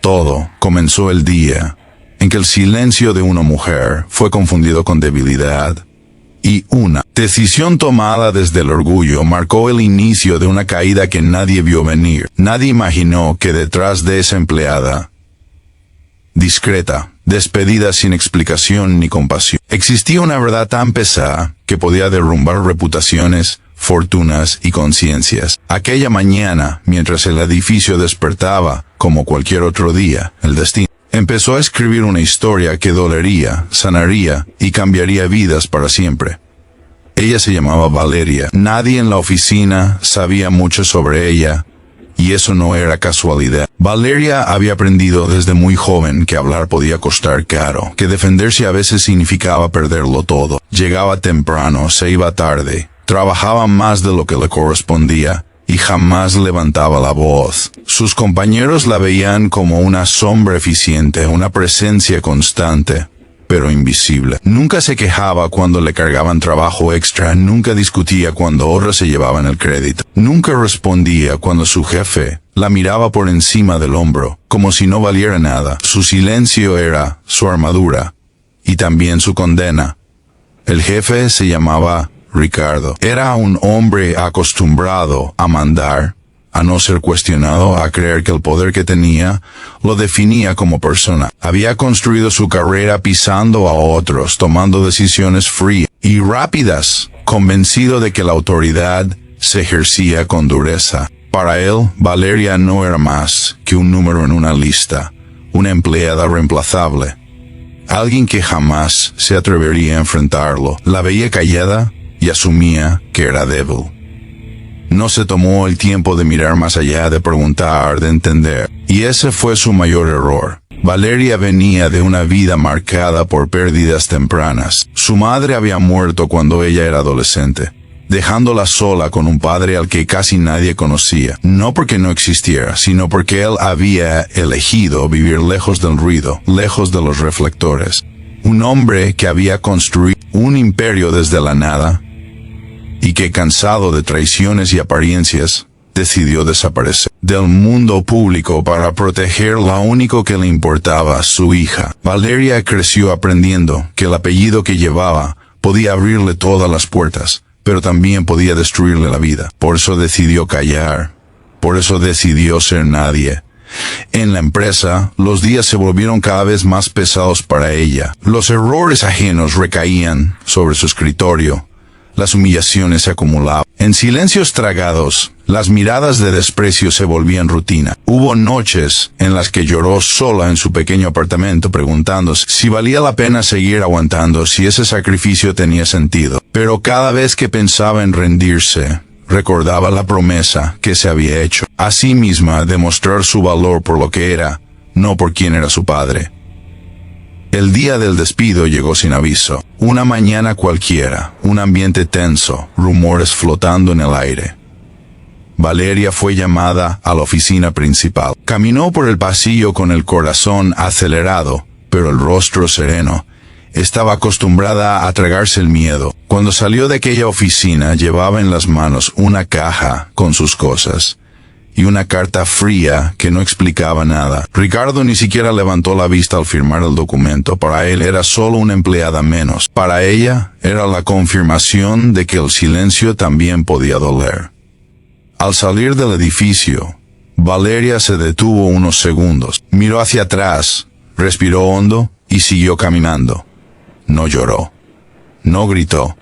todo, comenzó el día en que el silencio de una mujer fue confundido con debilidad, y una decisión tomada desde el orgullo marcó el inicio de una caída que nadie vio venir. Nadie imaginó que detrás de esa empleada discreta, despedida sin explicación ni compasión, existía una verdad tan pesada que podía derrumbar reputaciones, fortunas y conciencias. Aquella mañana, mientras el edificio despertaba, como cualquier otro día, el destino empezó a escribir una historia que dolería, sanaría y cambiaría vidas para siempre. Ella se llamaba Valeria. Nadie en la oficina sabía mucho sobre ella, y eso no era casualidad. Valeria había aprendido desde muy joven que hablar podía costar caro, que defenderse a veces significaba perderlo todo. Llegaba temprano, se iba tarde, trabajaba más de lo que le correspondía, y jamás levantaba la voz. Sus compañeros la veían como una sombra eficiente, una presencia constante, pero invisible. Nunca se quejaba cuando le cargaban trabajo extra, nunca discutía cuando otros se llevaban el crédito. Nunca respondía cuando su jefe la miraba por encima del hombro, como si no valiera nada. Su silencio era su armadura, y también su condena. El jefe se llamaba Ricardo. Era un hombre acostumbrado a mandar, a no ser cuestionado, a creer que el poder que tenía lo definía como persona. Había construido su carrera pisando a otros, tomando decisiones frías y rápidas, convencido de que la autoridad se ejercía con dureza. Para él, Valeria no era más que un número en una lista, una empleada reemplazable, alguien que jamás se atrevería a enfrentarlo. La veía callada y asumía que era débil. No se tomó el tiempo de mirar más allá, de preguntar, de entender. Y ese fue su mayor error. Valeria venía de una vida marcada por pérdidas tempranas. Su madre había muerto cuando ella era adolescente, dejándola sola con un padre al que casi nadie conocía. No porque no existiera, sino porque él había elegido vivir lejos del ruido, lejos de los reflectores. Un hombre que había construido un imperio desde la nada, y que, cansado de traiciones y apariencias, decidió desaparecer del mundo público para proteger lo único que le importaba, su hija. Valeria creció aprendiendo que el apellido que llevaba podía abrirle todas las puertas, pero también podía destruirle la vida. Por eso decidió callar, por eso decidió ser nadie. En la empresa, los días se volvieron cada vez más pesados para ella. Los errores ajenos recaían sobre su escritorio. Las humillaciones se acumulaban. En silencios tragados, las miradas de desprecio se volvían rutina. Hubo noches en las que lloró sola en su pequeño apartamento, preguntándose si valía la pena seguir aguantando, si ese sacrificio tenía sentido. Pero cada vez que pensaba en rendirse, recordaba la promesa que se había hecho a sí misma de mostrar su valor por lo que era, no por quién era su padre. El día del despido llegó sin aviso. Una mañana cualquiera, un ambiente tenso, rumores flotando en el aire. Valeria fue llamada a la oficina principal. Caminó por el pasillo con el corazón acelerado, pero el rostro sereno. Estaba acostumbrada a tragarse el miedo. Cuando salió de aquella oficina, llevaba en las manos una caja con sus cosas y una carta fría que no explicaba nada. Ricardo ni siquiera levantó la vista al firmar el documento. Para él era solo una empleada menos. Para ella era la confirmación de que el silencio también podía doler. Al salir del edificio, Valeria se detuvo unos segundos, miró hacia atrás, respiró hondo y siguió caminando. No lloró, no gritó,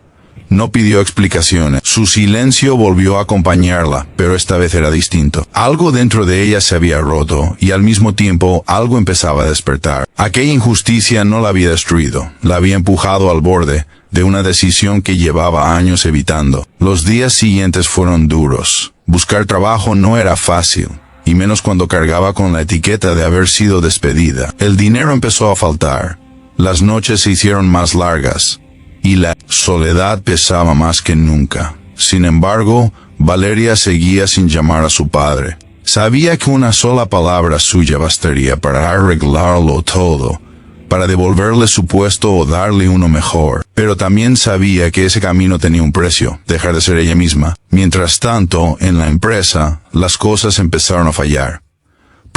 no pidió explicaciones. Su silencio volvió a acompañarla, pero esta vez era distinto. Algo dentro de ella se había roto, y al mismo tiempo algo empezaba a despertar. Aquella injusticia no la había destruido, la había empujado al borde de una decisión que llevaba años evitando. Los días siguientes fueron duros. Buscar trabajo no era fácil, y menos cuando cargaba con la etiqueta de haber sido despedida. El dinero empezó a faltar, las noches se hicieron más largas, y la soledad pesaba más que nunca. Sin embargo, Valeria seguía sin llamar a su padre. Sabía que una sola palabra suya bastaría para arreglarlo todo, para devolverle su puesto o darle uno mejor. Pero también sabía que ese camino tenía un precio, dejar de ser ella misma. Mientras tanto, en la empresa, las cosas empezaron a fallar.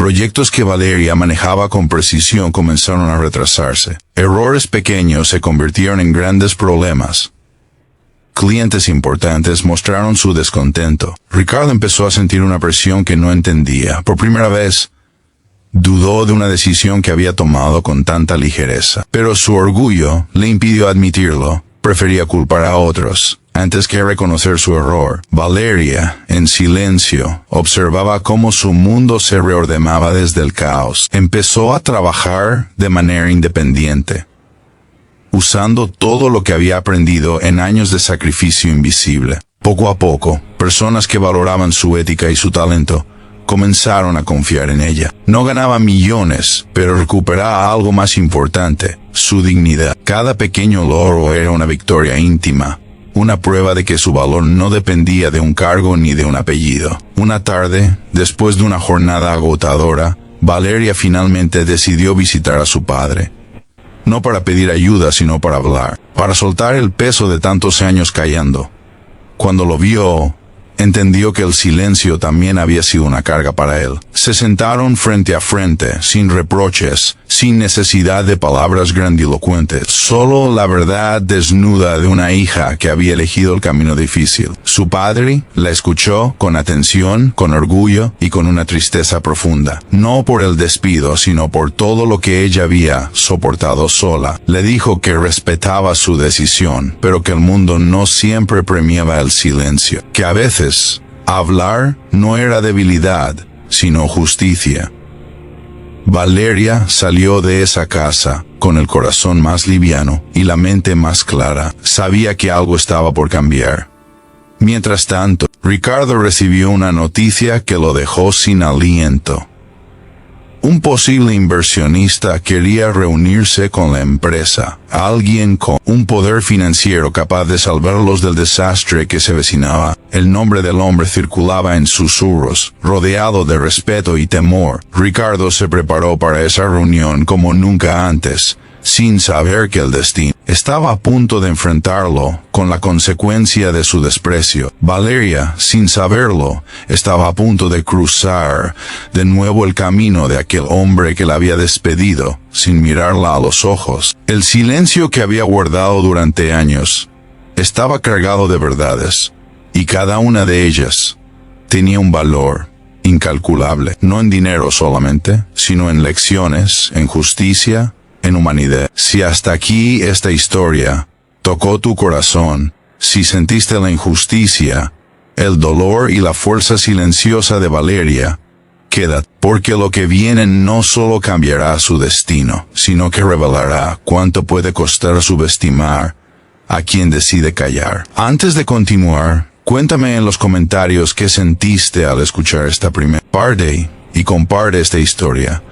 Proyectos que Valeria manejaba con precisión comenzaron a retrasarse. Errores pequeños se convirtieron en grandes problemas. Clientes importantes mostraron su descontento. Ricardo empezó a sentir una presión que no entendía. Por primera vez, dudó de una decisión que había tomado con tanta ligereza. Pero su orgullo le impidió admitirlo. Prefería culpar a otros antes que reconocer su error. Valeria, en silencio, observaba cómo su mundo se reordenaba desde el caos. Empezó a trabajar de manera independiente, usando todo lo que había aprendido en años de sacrificio invisible. Poco a poco, personas que valoraban su ética y su talento comenzaron a confiar en ella. No ganaba millones, pero recuperaba algo más importante, su dignidad. Cada pequeño logro era una victoria íntima, una prueba de que su valor no dependía de un cargo ni de un apellido. Una tarde, después de una jornada agotadora, Valeria finalmente decidió visitar a su padre. No para pedir ayuda, sino para hablar, para soltar el peso de tantos años callando. Cuando lo vio, entendió que el silencio también había sido una carga para él. Se sentaron frente a frente, sin reproches, sin necesidad de palabras grandilocuentes, solo la verdad desnuda de una hija que había elegido el camino difícil. Su padre la escuchó con atención, con orgullo y con una tristeza profunda. No por el despido, sino por todo lo que ella había soportado sola. Le dijo que respetaba su decisión, pero que el mundo no siempre premiaba el silencio, que a veces hablar no era debilidad, sino justicia. Valeria salió de esa casa con el corazón más liviano y la mente más clara. Sabía que algo estaba por cambiar. Mientras tanto, Ricardo recibió una noticia que lo dejó sin aliento. Un posible inversionista quería reunirse con la empresa, alguien con un poder financiero capaz de salvarlos del desastre que se avecinaba. El nombre del hombre circulaba en susurros, rodeado de respeto y temor. Ricardo se preparó para esa reunión como nunca antes, sin saber que el destino estaba a punto de enfrentarlo con la consecuencia de su desprecio. Valeria, sin saberlo, estaba a punto de cruzar de nuevo el camino de aquel hombre que la había despedido, sin mirarla a los ojos. El silencio que había guardado durante años estaba cargado de verdades, y cada una de ellas tenía un valor incalculable, no en dinero solamente, sino en lecciones, en justicia, en humanidad. Si hasta aquí esta historia tocó tu corazón, si sentiste la injusticia, el dolor y la fuerza silenciosa de Valeria, quédate, porque lo que viene no solo cambiará su destino, sino que revelará cuánto puede costar subestimar a quien decide callar. Antes de continuar, cuéntame en los comentarios qué sentiste al escuchar esta primera parte y comparte esta historia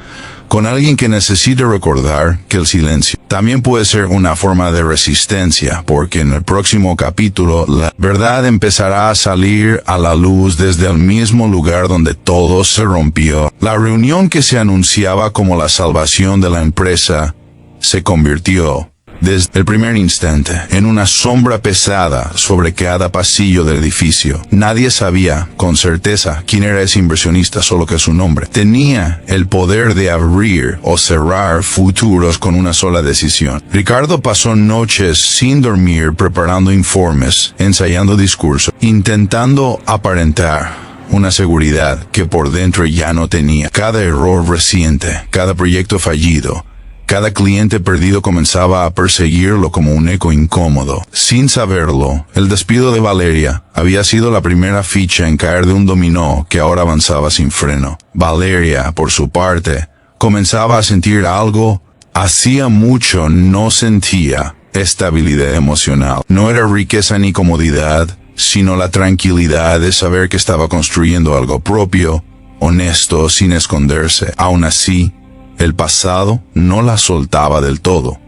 con alguien que necesite recordar que el silencio también puede ser una forma de resistencia, porque en el próximo capítulo la verdad empezará a salir a la luz desde el mismo lugar donde todo se rompió. La reunión que se anunciaba como la salvación de la empresa se convirtió, desde el primer instante, en una sombra pesada sobre cada pasillo del edificio. Nadie sabía con certeza quién era ese inversionista, solo que su nombre tenía el poder de abrir o cerrar futuros con una sola decisión. Ricardo pasó noches sin dormir preparando informes, ensayando discursos, intentando aparentar una seguridad que por dentro ya no tenía. Cada error reciente, cada proyecto fallido, cada cliente perdido comenzaba a perseguirlo como un eco incómodo. Sin saberlo, el despido de Valeria había sido la primera ficha en caer de un dominó que ahora avanzaba sin freno. Valeria, por su parte, comenzaba a sentir algo. Hacía mucho no sentía estabilidad emocional. No era riqueza ni comodidad, sino la tranquilidad de saber que estaba construyendo algo propio, honesto, sin esconderse. Aún así, el pasado no la soltaba del todo.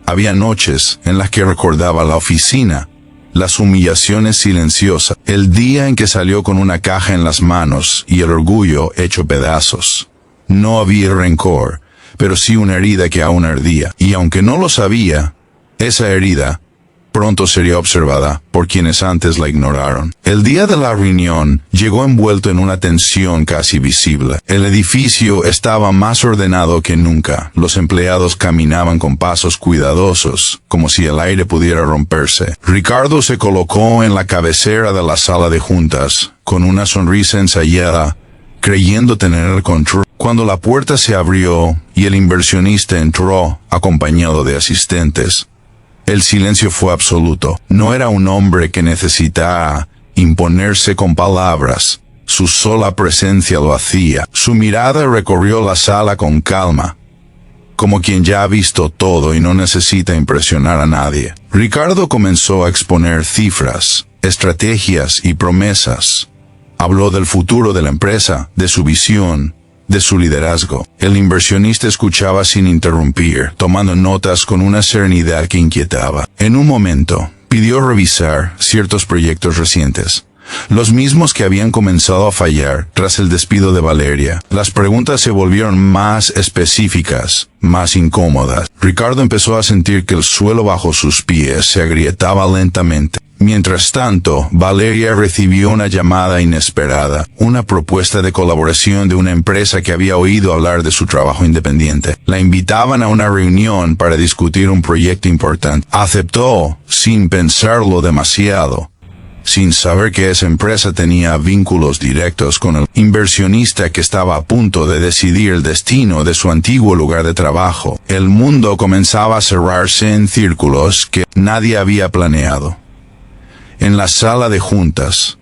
Había noches en las que recordaba la oficina, las humillaciones silenciosas, el día en que salió con una caja en las manos y el orgullo hecho pedazos. No había rencor, pero sí una herida que aún ardía. Y aunque no lo sabía, esa herida pronto sería observada por quienes antes la ignoraron. El día de la reunión llegó envuelto en una tensión casi visible. El edificio estaba más ordenado que nunca. Los empleados caminaban con pasos cuidadosos, como si el aire pudiera romperse. Ricardo se colocó en la cabecera de la sala de juntas, con una sonrisa ensayada, creyendo tener el control. Cuando la puerta se abrió y el inversionista entró, acompañado de asistentes, el silencio fue absoluto. No era un hombre que necesitaba imponerse con palabras. Su sola presencia lo hacía. Su mirada recorrió la sala con calma, como quien ya ha visto todo y no necesita impresionar a nadie. Ricardo comenzó a exponer cifras, estrategias y promesas. Habló del futuro de la empresa, de su visión, de su liderazgo. El inversionista escuchaba sin interrumpir, tomando notas con una serenidad que inquietaba. En un momento, pidió revisar ciertos proyectos recientes, los mismos que habían comenzado a fallar tras el despido de Valeria. Las preguntas se volvieron más específicas, más incómodas. Ricardo empezó a sentir que el suelo bajo sus pies se agrietaba lentamente. Mientras tanto, Valeria recibió una llamada inesperada, una propuesta de colaboración de una empresa que había oído hablar de su trabajo independiente. La invitaban a una reunión para discutir un proyecto importante. Aceptó, sin pensarlo demasiado, sin saber que esa empresa tenía vínculos directos con el inversionista que estaba a punto de decidir el destino de su antiguo lugar de trabajo. El mundo comenzaba a cerrarse en círculos que nadie había planeado. En la sala de juntas,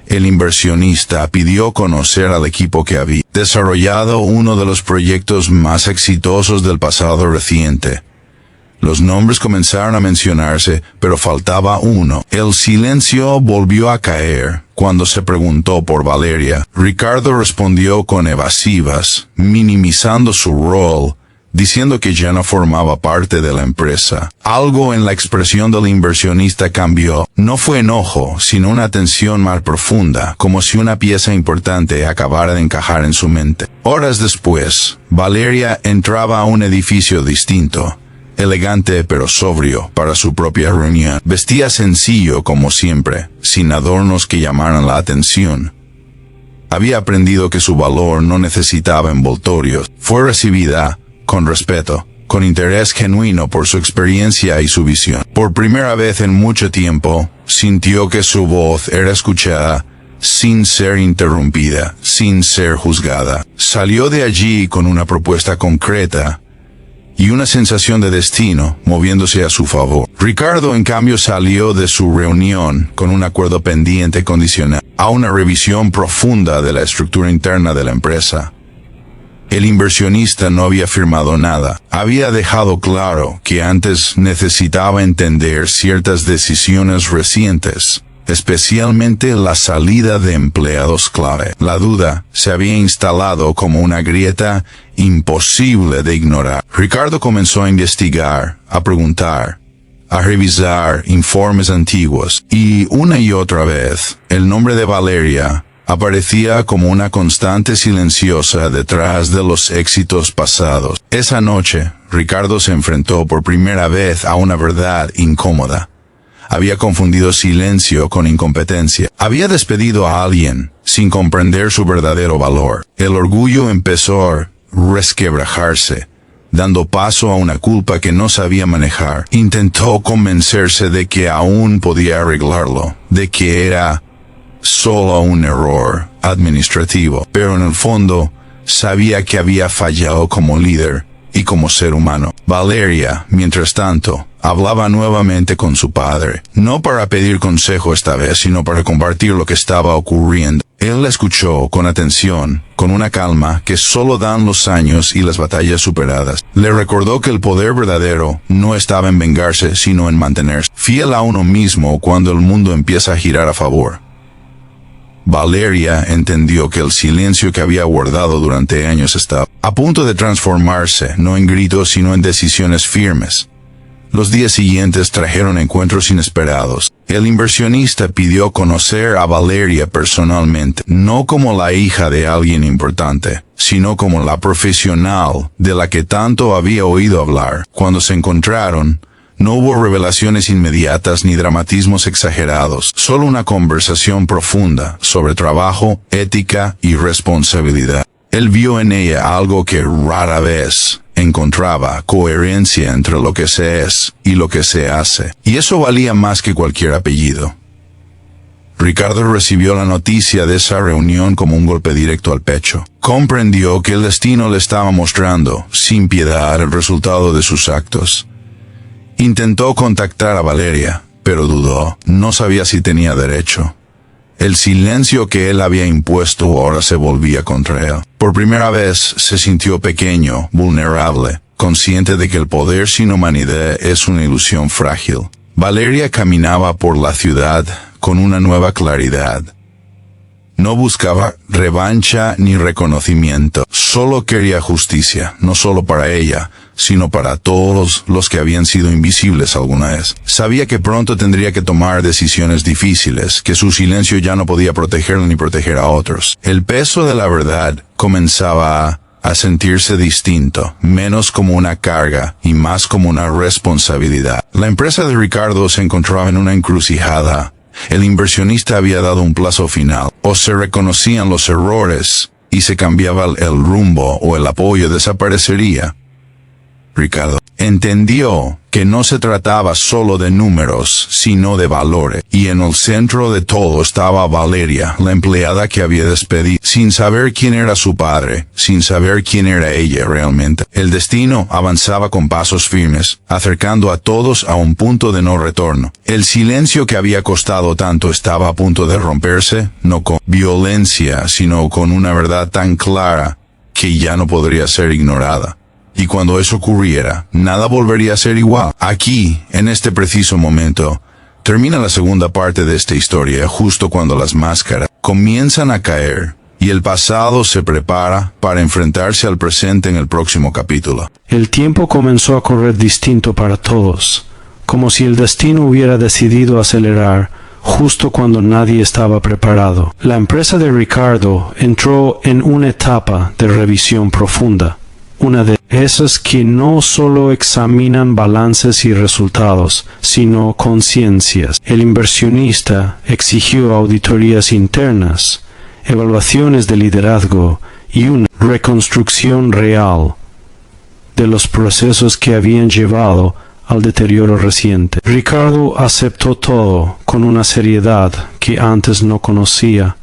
el inversionista pidió conocer al equipo que había desarrollado uno de los proyectos más exitosos del pasado reciente. Los nombres comenzaron a mencionarse, pero faltaba uno. El silencio volvió a caer cuando se preguntó por Valeria. Ricardo respondió con evasivas, minimizando su rol, diciendo que ya no formaba parte de la empresa. Algo en la expresión del inversionista cambió. No fue enojo, sino una tensión más profunda, como si una pieza importante acabara de encajar en su mente. Horas después, Valeria entraba a un edificio distinto, elegante pero sobrio para su propia reunión. Vestía sencillo como siempre, sin adornos que llamaran la atención. Había aprendido que su valor no necesitaba envoltorios. Fue recibida con respeto, con interés genuino por su experiencia y su visión. Por primera vez en mucho tiempo, sintió que su voz era escuchada, sin ser interrumpida, sin ser juzgada. Salió de allí con una propuesta concreta y una sensación de destino moviéndose a su favor. Ricardo, en cambio, salió de su reunión con un acuerdo pendiente condicional a una revisión profunda de la estructura interna de la empresa. El inversionista no había firmado nada. Había dejado claro que antes necesitaba entender ciertas decisiones recientes, especialmente la salida de empleados clave. La duda se había instalado como una grieta imposible de ignorar. Ricardo comenzó a investigar, a preguntar, a revisar informes antiguos, y una y otra vez, el nombre de Valeria aparecía como una constante silenciosa detrás de los éxitos pasados. Esa noche, Ricardo se enfrentó por primera vez a una verdad incómoda. Había confundido silencio con incompetencia. Había despedido a alguien sin comprender su verdadero valor. El orgullo empezó a resquebrajarse, dando paso a una culpa que no sabía manejar. Intentó convencerse de que aún podía arreglarlo, de que era solo un error administrativo, pero en el fondo sabía que había fallado como líder y como ser humano. Valeria, mientras tanto, hablaba nuevamente con su padre, no para pedir consejo esta vez, sino para compartir lo que estaba ocurriendo. Él la escuchó con atención, con una calma que solo dan los años y las batallas superadas. Le recordó que el poder verdadero no estaba en vengarse, sino en mantenerse fiel a uno mismo cuando el mundo empieza a girar a favor. Valeria entendió que el silencio que había guardado durante años estaba a punto de transformarse, no en gritos sino en decisiones firmes. Los días siguientes trajeron encuentros inesperados. El inversionista pidió conocer a Valeria personalmente, no como la hija de alguien importante, sino como la profesional de la que tanto había oído hablar. Cuando se encontraron, No hubo revelaciones inmediatas ni dramatismos exagerados, solo una conversación profunda sobre trabajo, ética y responsabilidad. Él vio en ella algo que rara vez encontraba: coherencia entre lo que se es y lo que se hace. Y eso valía más que cualquier apellido. Ricardo recibió la noticia de esa reunión como un golpe directo al pecho. Comprendió que el destino le estaba mostrando, sin piedad, el resultado de sus actos. Intentó contactar a Valeria, pero dudó. No sabía si tenía derecho. El silencio que él había impuesto ahora se volvía contra él. Por primera vez se sintió pequeño, vulnerable, consciente de que el poder sin humanidad es una ilusión frágil. Valeria caminaba por la ciudad con una nueva claridad. No buscaba revancha ni reconocimiento, solo quería justicia, no solo para ella, sino para todos los que habían sido invisibles alguna vez. Sabía que pronto tendría que tomar decisiones difíciles, que su silencio ya no podía protegerla ni proteger a otros. El peso de la verdad comenzaba a sentirse distinto, menos como una carga y más como una responsabilidad. La empresa de Ricardo se encontraba en una encrucijada. El inversionista había dado un plazo final. O se reconocían los errores y se cambiaba el rumbo, o el apoyo desaparecería. Ricardo entendió que no se trataba solo de números, sino de valores. Y en el centro de todo estaba Valeria, la empleada que había despedido, sin saber quién era su padre, sin saber quién era ella realmente. El destino avanzaba con pasos firmes, acercando a todos a un punto de no retorno. El silencio que había costado tanto estaba a punto de romperse, no con violencia, sino con una verdad tan clara que ya no podría ser ignorada. Y cuando eso ocurriera, nada volvería a ser igual. Aquí, en este preciso momento, termina la segunda parte de esta historia, justo cuando las máscaras comienzan a caer y el pasado se prepara para enfrentarse al presente en el próximo capítulo. El tiempo comenzó a correr distinto para todos, como si el destino hubiera decidido acelerar justo cuando nadie estaba preparado. La empresa de Ricardo entró en una etapa de revisión profunda. Una de esas que no solo examinan balances y resultados, sino conciencias. El inversionista exigió auditorías internas, evaluaciones de liderazgo y una reconstrucción real de los procesos que habían llevado al deterioro reciente. Ricardo aceptó todo con una seriedad que antes no conocía.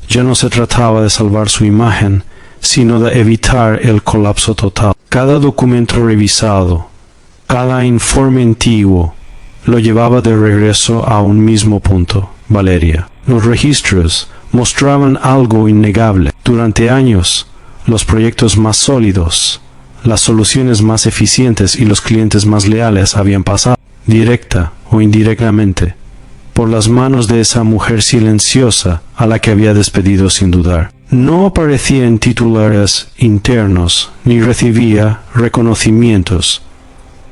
Ya no se trataba de salvar su imagen, sino de evitar el colapso total. Cada documento revisado, cada informe antiguo, lo llevaba de regreso a un mismo punto: Valeria. Los registros mostraban algo innegable. Durante años, los proyectos más sólidos, las soluciones más eficientes y los clientes más leales habían pasado, directa o indirectamente, por las manos de esa mujer silenciosa a la que había despedido sin dudar. No aparecía en titulares internos ni recibía reconocimientos,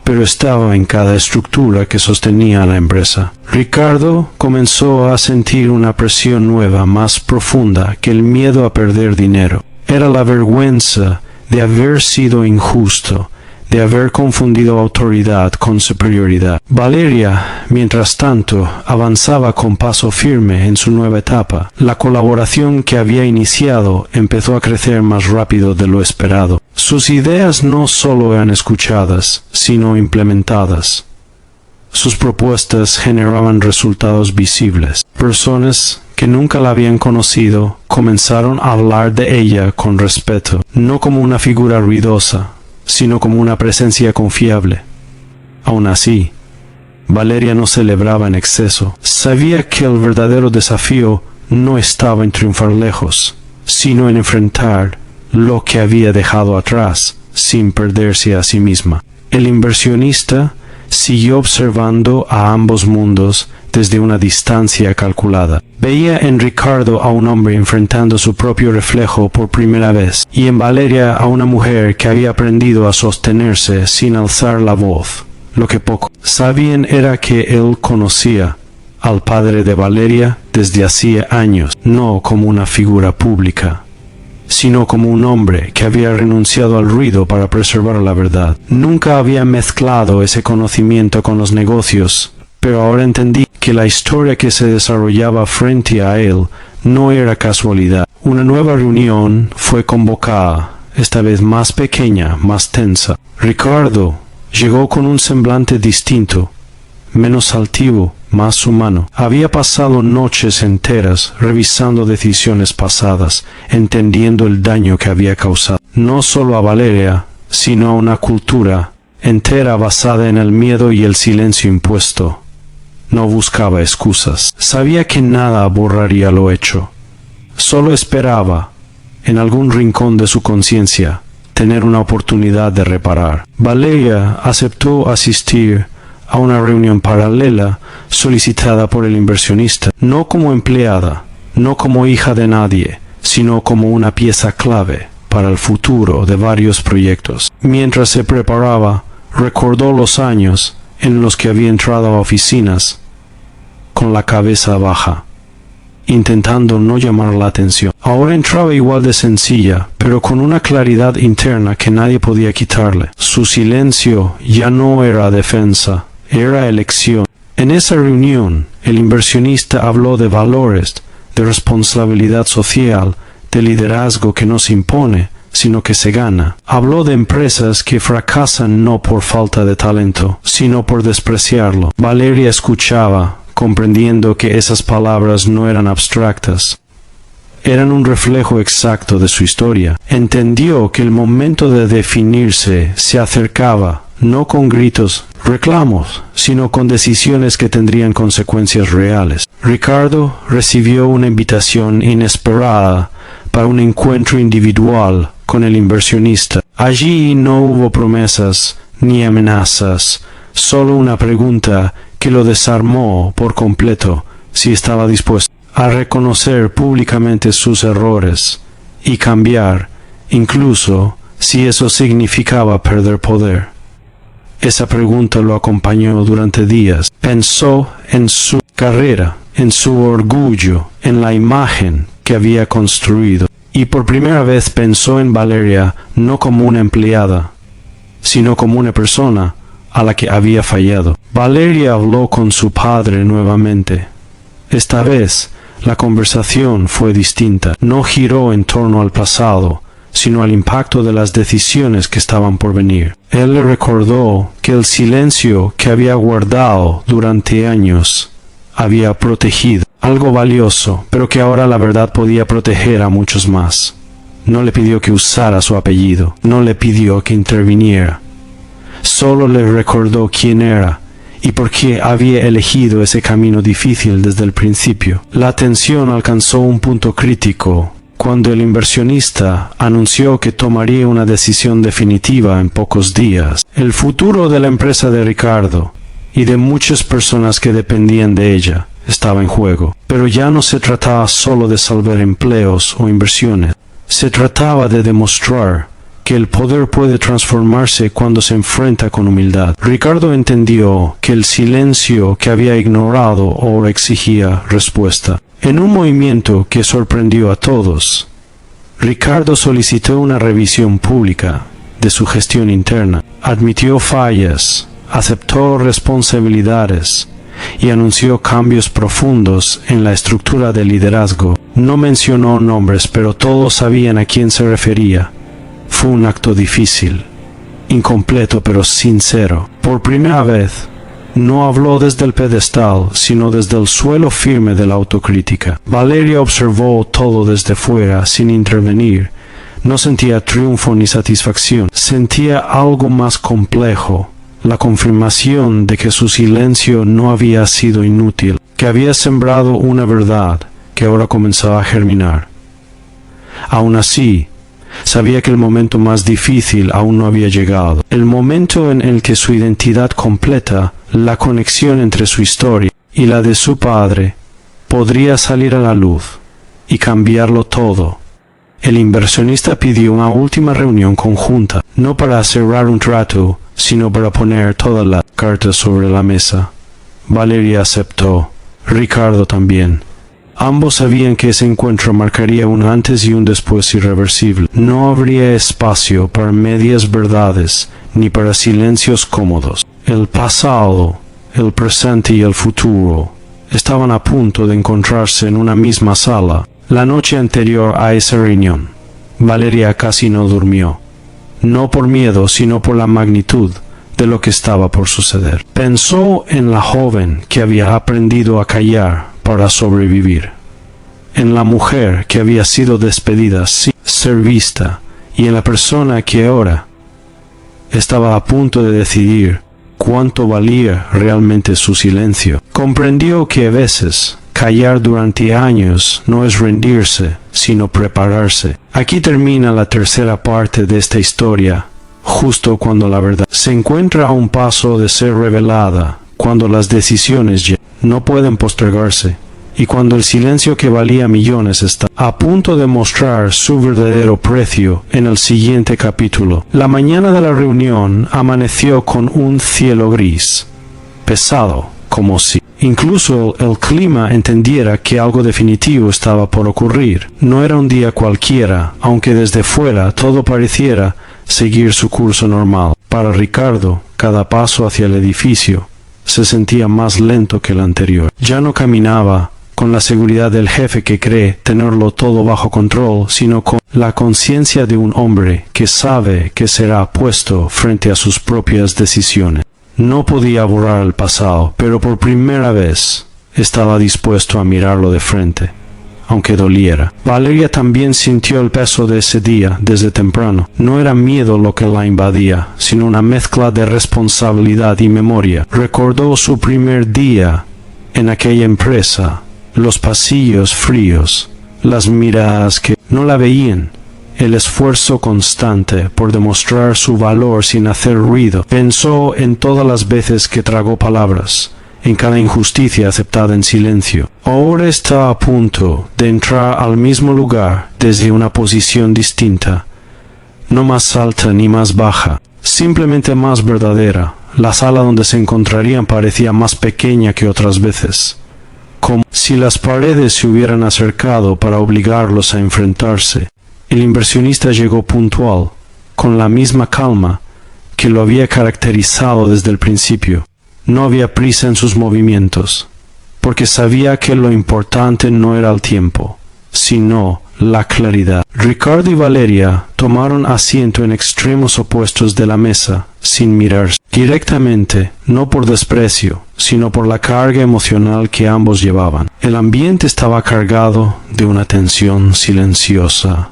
pero estaba en cada estructura que sostenía a la empresa. Ricardo comenzó a sentir una presión nueva, más profunda que el miedo a perder dinero. Era la vergüenza de haber sido injusto, de haber confundido autoridad con superioridad. Valeria, mientras tanto, avanzaba con paso firme en su nueva etapa. La colaboración que había iniciado empezó a crecer más rápido de lo esperado. Sus ideas no solo eran escuchadas, sino implementadas. Sus propuestas generaban resultados visibles. Personas que nunca la habían conocido comenzaron a hablar de ella con respeto, no como una figura ruidosa, sino como una presencia confiable. Aún así, Valeria no celebraba en exceso. Sabía que el verdadero desafío no estaba en triunfar lejos, sino en enfrentar lo que había dejado atrás, sin perderse a sí misma. El inversionista siguió observando a ambos mundos desde una distancia calculada. Veía en Ricardo a un hombre enfrentando su propio reflejo por primera vez, y en Valeria a una mujer que había aprendido a sostenerse sin alzar la voz. Lo que poco sabían era que él conocía al padre de Valeria desde hacía años, no como una figura pública, sino como un hombre que había renunciado al ruido para preservar la verdad. Nunca había mezclado ese conocimiento con los negocios, pero ahora entendí que la historia que se desarrollaba frente a él no era casualidad. Una nueva reunión fue convocada, esta vez más pequeña, más tensa. Ricardo llegó con un semblante distinto, menos altivo, más humano. Había pasado noches enteras revisando decisiones pasadas, entendiendo el daño que había causado, no solo a Valeria, sino a una cultura entera basada en el miedo y el silencio impuesto. No buscaba excusas. Sabía que nada borraría lo hecho. Solo esperaba, en algún rincón de su conciencia, tener una oportunidad de reparar. Valeria aceptó asistir a una reunión paralela solicitada por el inversionista, no como empleada, no como hija de nadie, sino como una pieza clave para el futuro de varios proyectos. Mientras se preparaba, recordó los años en los que había entrado a oficinas con la cabeza baja, intentando no llamar la atención. Ahora entraba igual de sencilla, pero con una claridad interna que nadie podía quitarle. Su silencio ya no era defensa, era elección. En esa reunión, el inversionista habló de valores, de responsabilidad social, de liderazgo que no se impone, sino que se gana. Habló de empresas que fracasan no por falta de talento, sino por despreciarlo. Valeria escuchaba, comprendiendo que esas palabras no eran abstractas. Eran un reflejo exacto de su historia. Entendió que el momento de definirse se acercaba, no con gritos, reclamos, sino con decisiones que tendrían consecuencias reales. Ricardo recibió una invitación inesperada para un encuentro individual con el inversionista. Allí no hubo promesas ni amenazas, solo una pregunta que lo desarmó por completo si estaba dispuesto a reconocer públicamente sus errores y cambiar, incluso si eso significaba perder poder. Esa pregunta lo acompañó durante días. Pensó en su carrera, en su orgullo, en la imagen que había construido. Y por primera vez pensó en Valeria no como una empleada, sino como una persona a la que había fallado. Valeria habló con su padre nuevamente. Esta vez, la conversación fue distinta. No giró en torno al pasado, sino al impacto de las decisiones que estaban por venir. Él le recordó que el silencio que había guardado durante años había protegido algo valioso, pero que ahora la verdad podía proteger a muchos más. No le pidió que usara su apellido, no le pidió que interviniera. Solo le recordó quién era y por qué había elegido ese camino difícil desde el principio. La tensión alcanzó un punto crítico cuando el inversionista anunció que tomaría una decisión definitiva en pocos días. El futuro de la empresa de Ricardo y de muchas personas que dependían de ella estaba en juego. Pero ya no se trataba solo de salvar empleos o inversiones. Se trataba de demostrar que el poder puede transformarse cuando se enfrenta con humildad. Ricardo entendió que el silencio que había ignorado ahora exigía respuesta. En un movimiento que sorprendió a todos, Ricardo solicitó una revisión pública de su gestión interna, admitió fallas, aceptó responsabilidades y anunció cambios profundos en la estructura de liderazgo. No mencionó nombres, pero todos sabían a quién se refería. Fue un acto difícil, incompleto pero sincero. Por primera vez, no habló desde el pedestal, sino desde el suelo firme de la autocrítica. Valeria observó todo desde fuera, sin intervenir. No sentía triunfo ni satisfacción. Sentía algo más complejo, la confirmación de que su silencio no había sido inútil, que había sembrado una verdad que ahora comenzaba a germinar. Aún así, sabía que el momento más difícil aún no había llegado. El momento en el que su identidad completa, la conexión entre su historia y la de su padre, podría salir a la luz y cambiarlo todo. El inversionista pidió una última reunión conjunta, no para cerrar un trato, sino para poner todas las cartas sobre la mesa. Valeria aceptó, Ricardo también. Ambos sabían que ese encuentro marcaría un antes y un después irreversible. No habría espacio para medias verdades ni para silencios cómodos. El pasado, el presente y el futuro estaban a punto de encontrarse en una misma sala. La noche anterior a esa reunión, Valeria casi no durmió, no por miedo, sino por la magnitud de lo que estaba por suceder. Pensó en la joven que había aprendido a callar para sobrevivir, en la mujer que había sido despedida sin ser vista, y en la persona que ahora estaba a punto de decidir cuánto valía realmente su silencio. Comprendió que a veces callar durante años no es rendirse, sino prepararse. Aquí termina la tercera parte de esta historia, justo cuando la verdad se encuentra a un paso de ser revelada, cuando las decisiones ya no pueden postergarse, y cuando el silencio que valía millones está a punto de mostrar su verdadero precio en el siguiente capítulo. La mañana de la reunión amaneció con un cielo gris, pesado, como si incluso el clima entendiera que algo definitivo estaba por ocurrir. No era un día cualquiera, aunque desde fuera todo pareciera seguir su curso normal. Para Ricardo, cada paso hacia el edificio se sentía más lento que el anterior. Ya no caminaba con la seguridad del jefe que cree tenerlo todo bajo control, sino con la conciencia de un hombre que sabe que será puesto frente a sus propias decisiones. No podía borrar el pasado, pero por primera vez estaba dispuesto a mirarlo de frente, aunque doliera. Valeria también sintió el peso de ese día desde temprano. No era miedo lo que la invadía, sino una mezcla de responsabilidad y memoria. Recordó su primer día en aquella empresa, los pasillos fríos, las miradas que no la veían, el esfuerzo constante por demostrar su valor sin hacer ruido. Pensó en todas las veces que tragó palabras, en cada injusticia aceptada en silencio. Ahora está a punto de entrar al mismo lugar desde una posición distinta, no más alta ni más baja, simplemente más verdadera. La sala donde se encontrarían parecía más pequeña que otras veces, como si las paredes se hubieran acercado para obligarlos a enfrentarse. El inversionista llegó puntual, con la misma calma que lo había caracterizado desde el principio. No había prisa en sus movimientos, porque sabía que lo importante no era el tiempo, sino la claridad. Ricardo y Valeria tomaron asiento en extremos opuestos de la mesa, sin mirarse directamente, no por desprecio, sino por la carga emocional que ambos llevaban. El ambiente estaba cargado de una tensión silenciosa.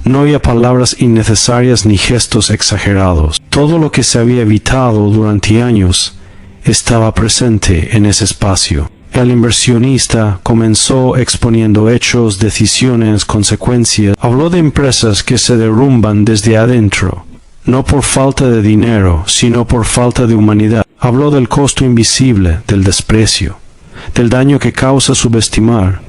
No había palabras innecesarias ni gestos exagerados. Todo lo que se había evitado durante años estaba presente en ese espacio. El inversionista comenzó exponiendo hechos, decisiones, consecuencias. Habló de empresas que se derrumban desde adentro, no por falta de dinero, sino por falta de humanidad. Habló del costo invisible, del desprecio, del daño que causa subestimar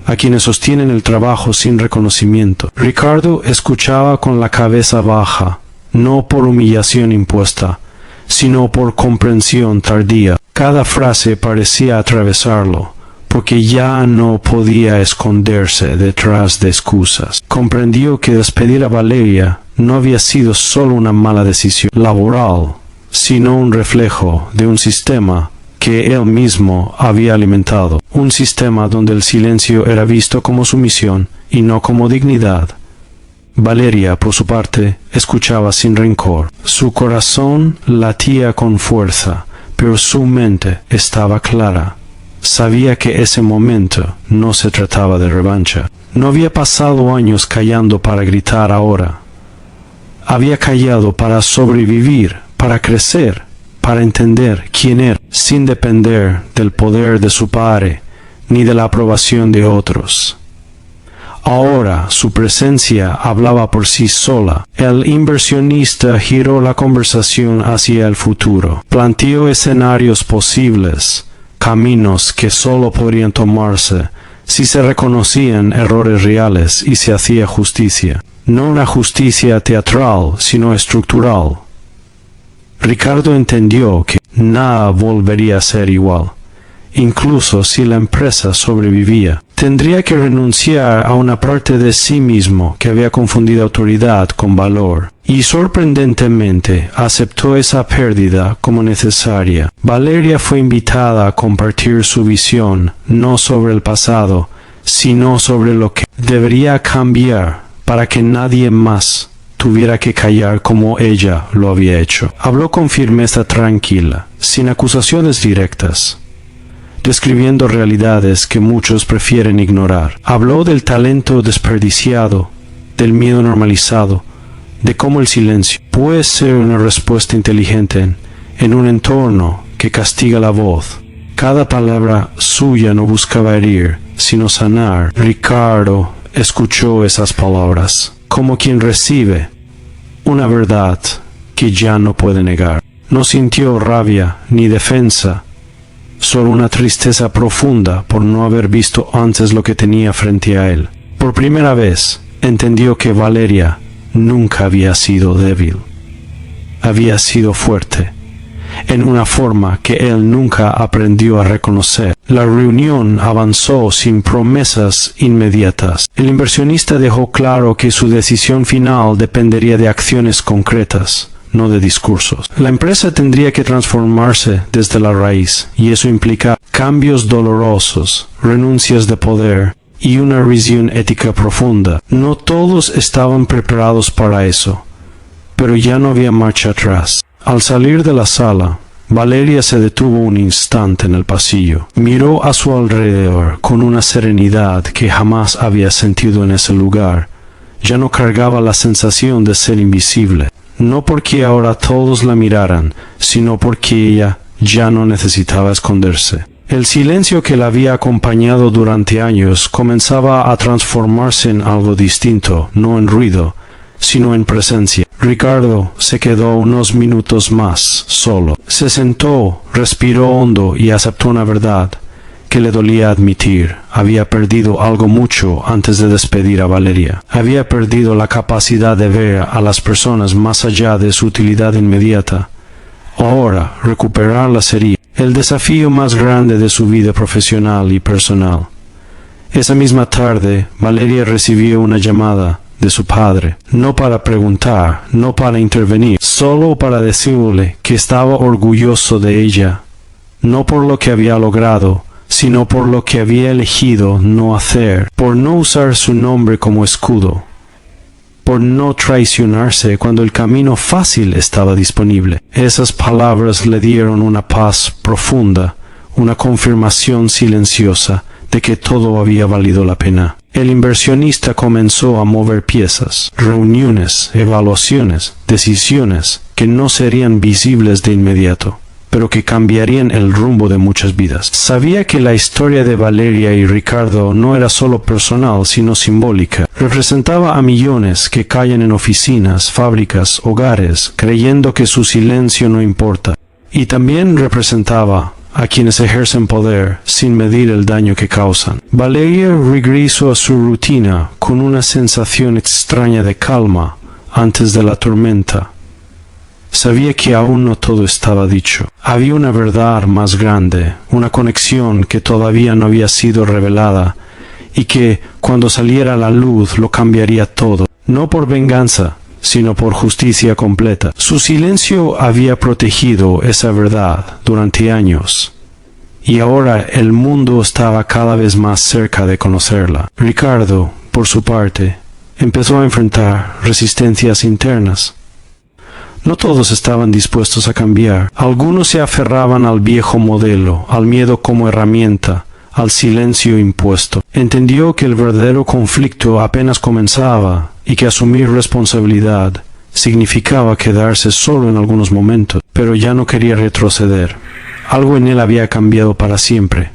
a quienes sostienen el trabajo sin reconocimiento. Ricardo escuchaba con la cabeza baja, no por humillación impuesta, sino por comprensión tardía. Cada frase parecía atravesarlo, porque ya no podía esconderse detrás de excusas. Comprendió que despedir a Valeria no había sido solo una mala decisión laboral, sino un reflejo de un sistema que él mismo había alimentado, un sistema donde el silencio era visto como sumisión y no como dignidad. Valeria, por su parte, escuchaba sin rencor. Su corazón latía con fuerza, pero su mente estaba clara. Sabía que ese momento no se trataba de revancha. No había pasado años callando para gritar ahora. Había callado para sobrevivir, para crecer, para entender quién era, sin depender del poder de su padre, ni de la aprobación de otros. Ahora su presencia hablaba por sí sola. El inversionista giró la conversación hacia el futuro. Planteó escenarios posibles, caminos que solo podrían tomarse si se reconocían errores reales y se hacía justicia. No una justicia teatral, sino estructural. Ricardo entendió que nada volvería a ser igual, incluso si la empresa sobrevivía. Tendría que renunciar a una parte de sí mismo que había confundido autoridad con valor, y sorprendentemente aceptó esa pérdida como necesaria. Valeria fue invitada a compartir su visión, no sobre el pasado, sino sobre lo que debería cambiar para que nadie más tuviera que callar como ella lo había hecho. Habló con firmeza tranquila, sin acusaciones directas, describiendo realidades que muchos prefieren ignorar. Habló del talento desperdiciado, del miedo normalizado, de cómo el silencio puede ser una respuesta inteligente en un entorno que castiga la voz. Cada palabra suya no buscaba herir, sino sanar. Ricardo escuchó esas palabras como quien recibe una verdad que ya no puede negar. No sintió rabia ni defensa, solo una tristeza profunda por no haber visto antes lo que tenía frente a él. Por primera vez entendió que Valeria nunca había sido débil. Había sido fuerte, en una forma que él nunca aprendió a reconocer. La reunión avanzó sin promesas inmediatas. El inversionista dejó claro que su decisión final dependería de acciones concretas, no de discursos. La empresa tendría que transformarse desde la raíz, y eso implica cambios dolorosos, renuncias de poder y una revisión ética profunda. No todos estaban preparados para eso, pero ya no había marcha atrás. Al salir de la sala, Valeria se detuvo un instante en el pasillo. Miró a su alrededor con una serenidad que jamás había sentido en ese lugar. Ya no cargaba la sensación de ser invisible, no porque ahora todos la miraran, sino porque ella ya no necesitaba esconderse. El silencio que la había acompañado durante años comenzaba a transformarse en algo distinto, no en ruido, sino en presencia. Ricardo se quedó unos minutos más solo. Se sentó, respiró hondo y aceptó una verdad que le dolía admitir. Había perdido algo mucho antes de despedir a Valeria. Había perdido la capacidad de ver a las personas más allá de su utilidad inmediata. Ahora, recuperarla sería el desafío más grande de su vida profesional y personal. Esa misma tarde, Valeria recibió una llamada de su padre, no para preguntar, no para intervenir, solo para decirle que estaba orgulloso de ella, no por lo que había logrado, sino por lo que había elegido no hacer, por no usar su nombre como escudo, por no traicionarse cuando el camino fácil estaba disponible. Esas palabras le dieron una paz profunda, una confirmación silenciosa de que todo había valido la pena. El inversionista comenzó a mover piezas, reuniones, evaluaciones, decisiones que no serían visibles de inmediato, pero que cambiarían el rumbo de muchas vidas. Sabía que la historia de Valeria y Ricardo no era solo personal, sino simbólica. Representaba a millones que callan en oficinas, fábricas, hogares, creyendo que su silencio no importa. Y también representaba a quienes ejercen poder sin medir el daño que causan. Valeria regresó a su rutina con una sensación extraña de calma antes de la tormenta. Sabía que aún no todo estaba dicho. Había una verdad más grande, una conexión que todavía no había sido revelada y que, cuando saliera a la luz, lo cambiaría todo. No por venganza, sino por justicia completa. Su silencio había protegido esa verdad durante años, y ahora el mundo estaba cada vez más cerca de conocerla. Ricardo, por su parte, empezó a enfrentar resistencias internas. No todos estaban dispuestos a cambiar. Algunos se aferraban al viejo modelo, al miedo como herramienta, al silencio impuesto. Entendió que el verdadero conflicto apenas comenzaba y que asumir responsabilidad significaba quedarse solo en algunos momentos, pero ya no quería retroceder. Algo en él había cambiado para siempre.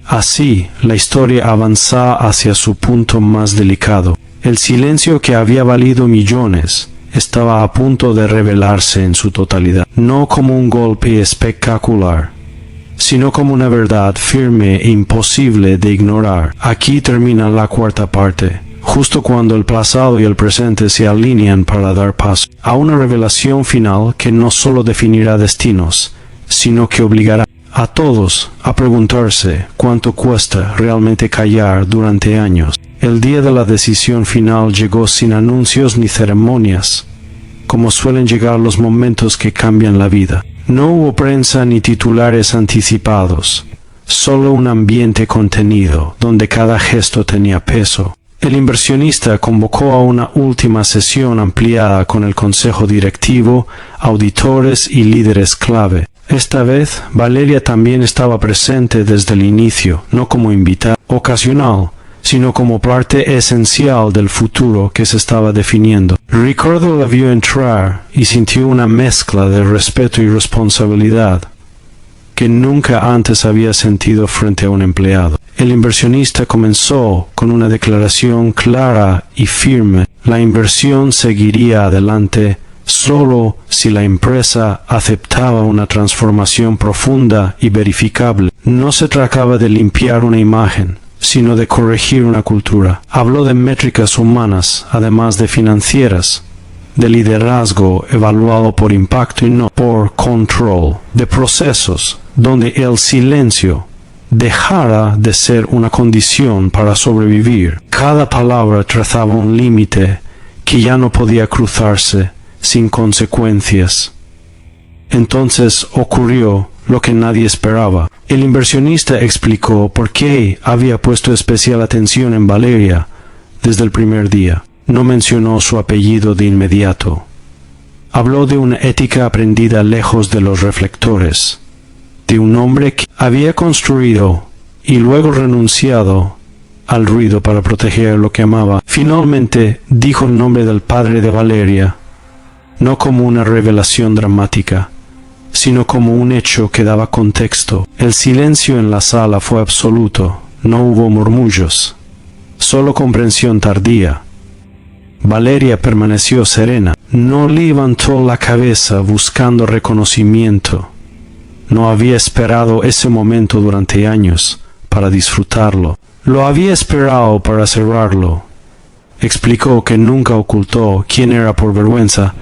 Así, la historia avanzaba hacia su punto más delicado. El silencio que había valido millones estaba a punto de revelarse en su totalidad, no como un golpe espectacular, sino como una verdad firme e imposible de ignorar. Aquí termina la cuarta parte, justo cuando el pasado y el presente se alinean para dar paso a una revelación final que no solo definirá destinos, sino que obligará a todos a preguntarse cuánto cuesta realmente callar durante años. El día de la decisión final llegó sin anuncios ni ceremonias, como suelen llegar los momentos que cambian la vida. No hubo prensa ni titulares anticipados, solo un ambiente contenido, donde cada gesto tenía peso. El inversionista convocó a una última sesión ampliada con el consejo directivo, auditores y líderes clave. Esta vez, Valeria también estaba presente desde el inicio, no como invitada ocasional, sino como parte esencial del futuro que se estaba definiendo. Ricardo la vio entrar y sintió una mezcla de respeto y responsabilidad que nunca antes había sentido frente a un empleado. El inversionista comenzó con una declaración clara y firme. La inversión seguiría adelante solo si la empresa aceptaba una transformación profunda y verificable. No se trataba de limpiar una imagen, sino de corregir una cultura. Habló de métricas humanas, además de financieras, de liderazgo evaluado por impacto y no por control, de procesos donde el silencio dejara de ser una condición para sobrevivir. Cada palabra trazaba un límite que ya no podía cruzarse sin consecuencias. Entonces ocurrió lo que nadie esperaba. El inversionista explicó por qué había puesto especial atención en Valeria desde el primer día. No mencionó su apellido de inmediato. Habló de una ética aprendida lejos de los reflectores, de un hombre que había construido y luego renunciado al ruido para proteger lo que amaba. Finalmente dijo el nombre del padre de Valeria, no como una revelación dramática, sino como un hecho que daba contexto. El silencio en la sala fue absoluto, no hubo murmullos, solo comprensión tardía. Valeria permaneció serena, no levantó la cabeza buscando reconocimiento. No había esperado ese momento durante años para disfrutarlo. Lo había esperado para cerrarlo. Explicó que nunca ocultó quién era por vergüenza,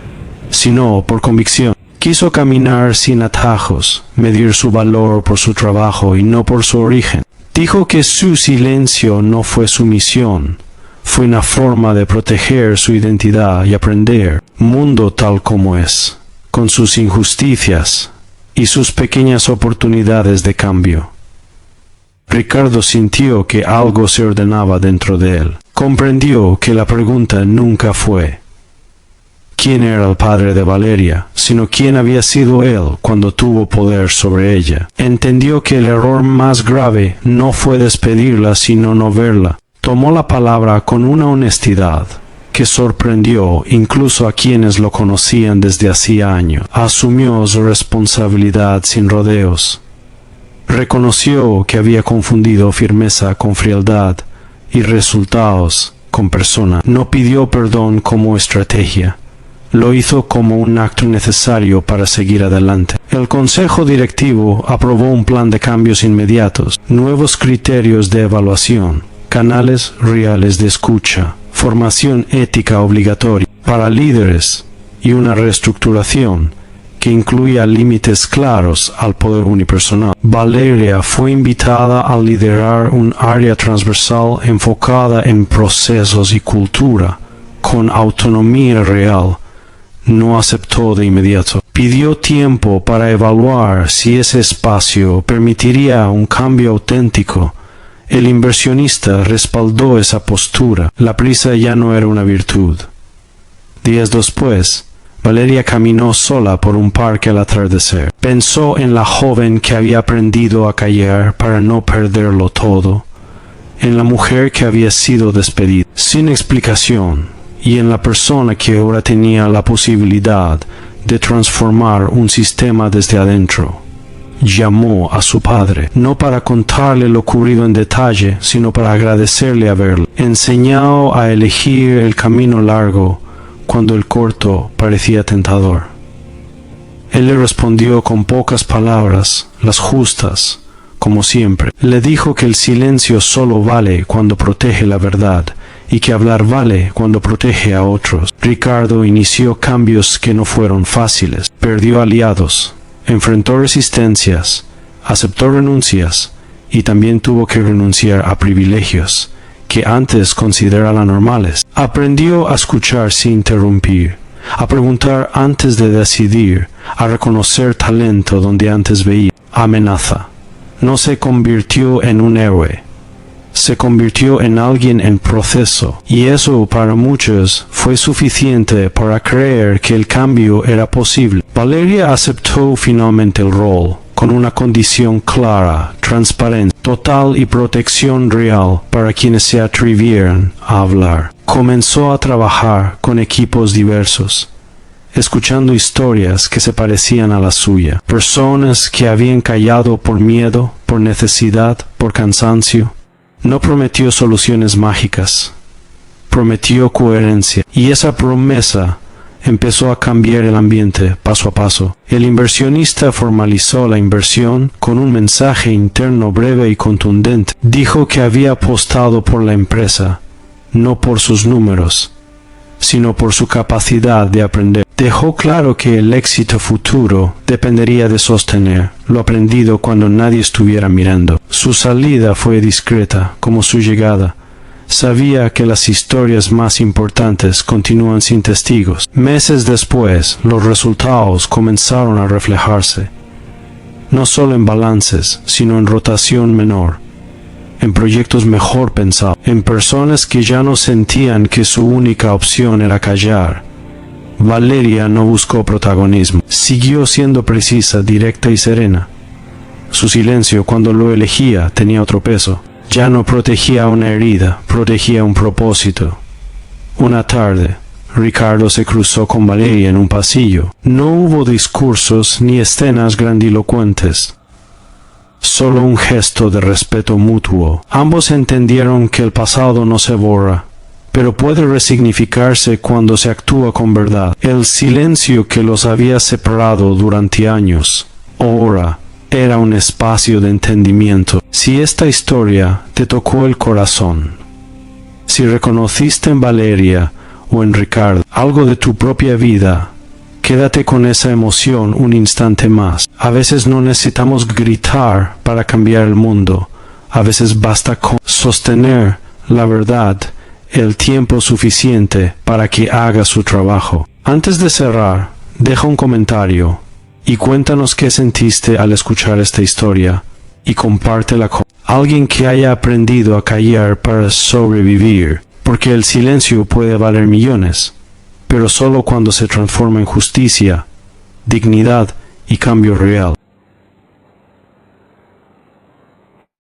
sino por convicción. Quiso caminar sin atajos, medir su valor por su trabajo y no por su origen. Dijo que su silencio no fue sumisión, fue una forma de proteger su identidad y aprender. Mundo tal como es, con sus injusticias y sus pequeñas oportunidades de cambio. Ricardo sintió que algo se ordenaba dentro de él. Comprendió que la pregunta nunca fue quién era el padre de Valeria, sino quién había sido él cuando tuvo poder sobre ella. Entendió que el error más grave no fue despedirla sino no verla. Tomó la palabra con una honestidad que sorprendió incluso a quienes lo conocían desde hacía años. Asumió su responsabilidad sin rodeos. Reconoció que había confundido firmeza con frialdad y resultados con persona. No pidió perdón como estrategia. Lo hizo como un acto necesario para seguir adelante. El consejo directivo aprobó un plan de cambios inmediatos, nuevos criterios de evaluación, canales reales de escucha, formación ética obligatoria para líderes y una reestructuración que incluía límites claros al poder unipersonal. Valeria fue invitada a liderar un área transversal enfocada en procesos y cultura, con autonomía real. No aceptó de inmediato. Pidió tiempo para evaluar si ese espacio permitiría un cambio auténtico. El inversionista respaldó esa postura. La prisa ya no era una virtud. Días después, Valeria caminó sola por un parque al atardecer. Pensó en la joven que había aprendido a callar para no perderlo todo, en la mujer que había sido despedida sin explicación, y en la persona que ahora tenía la posibilidad de transformar un sistema desde adentro. Llamó a su padre, no para contarle lo ocurrido en detalle, sino para agradecerle haberlo enseñado a elegir el camino largo cuando el corto parecía tentador. Él le respondió con pocas palabras, las justas, como siempre. Le dijo que el silencio solo vale cuando protege la verdad, y que hablar vale cuando protege a otros. Ricardo inició cambios que no fueron fáciles. Perdió aliados, enfrentó resistencias, aceptó renuncias y también tuvo que renunciar a privilegios que antes consideraba normales. Aprendió a escuchar sin interrumpir, a preguntar antes de decidir, a reconocer talento donde antes veía amenaza. No se convirtió en un héroe, se convirtió en alguien en proceso, y eso para muchos fue suficiente para creer que el cambio era posible. Valeria aceptó finalmente el rol, con una condición clara, transparente, total y protección real para quienes se atrevieran a hablar. Comenzó a trabajar con equipos diversos, escuchando historias que se parecían a la suya, personas que habían callado por miedo, por necesidad, por cansancio. No prometió soluciones mágicas, prometió coherencia, y esa promesa empezó a cambiar el ambiente paso a paso. El inversionista formalizó la inversión con un mensaje interno breve y contundente. Dijo que había apostado por la empresa, no por sus números, sino por su capacidad de aprender. Dejó claro que el éxito futuro dependería de sostener lo aprendido cuando nadie estuviera mirando. Su salida fue discreta, como su llegada. Sabía que las historias más importantes continúan sin testigos. Meses después, los resultados comenzaron a reflejarse, no solo en balances, sino en rotación menor, en proyectos mejor pensados, en personas que ya no sentían que su única opción era callar. Valeria no buscó protagonismo, siguió siendo precisa, directa y serena. Su silencio cuando lo elegía tenía otro peso. Ya no protegía una herida, protegía un propósito. Una tarde, Ricardo se cruzó con Valeria en un pasillo. No hubo discursos ni escenas grandilocuentes. Solo un gesto de respeto mutuo. Ambos entendieron que el pasado no se borra, pero puede resignificarse cuando se actúa con verdad. El silencio que los había separado durante años, ahora, era un espacio de entendimiento. Si esta historia te tocó el corazón, si reconociste en Valeria o en Ricardo algo de tu propia vida, quédate con esa emoción un instante más. A veces no necesitamos gritar para cambiar el mundo. A veces basta con sostener la verdad el tiempo suficiente para que haga su trabajo. Antes de cerrar, deja un comentario y cuéntanos qué sentiste al escuchar esta historia y compártela con alguien que haya aprendido a callar para sobrevivir, porque el silencio puede valer millones, pero solo cuando se transforma en justicia, dignidad y cambio real.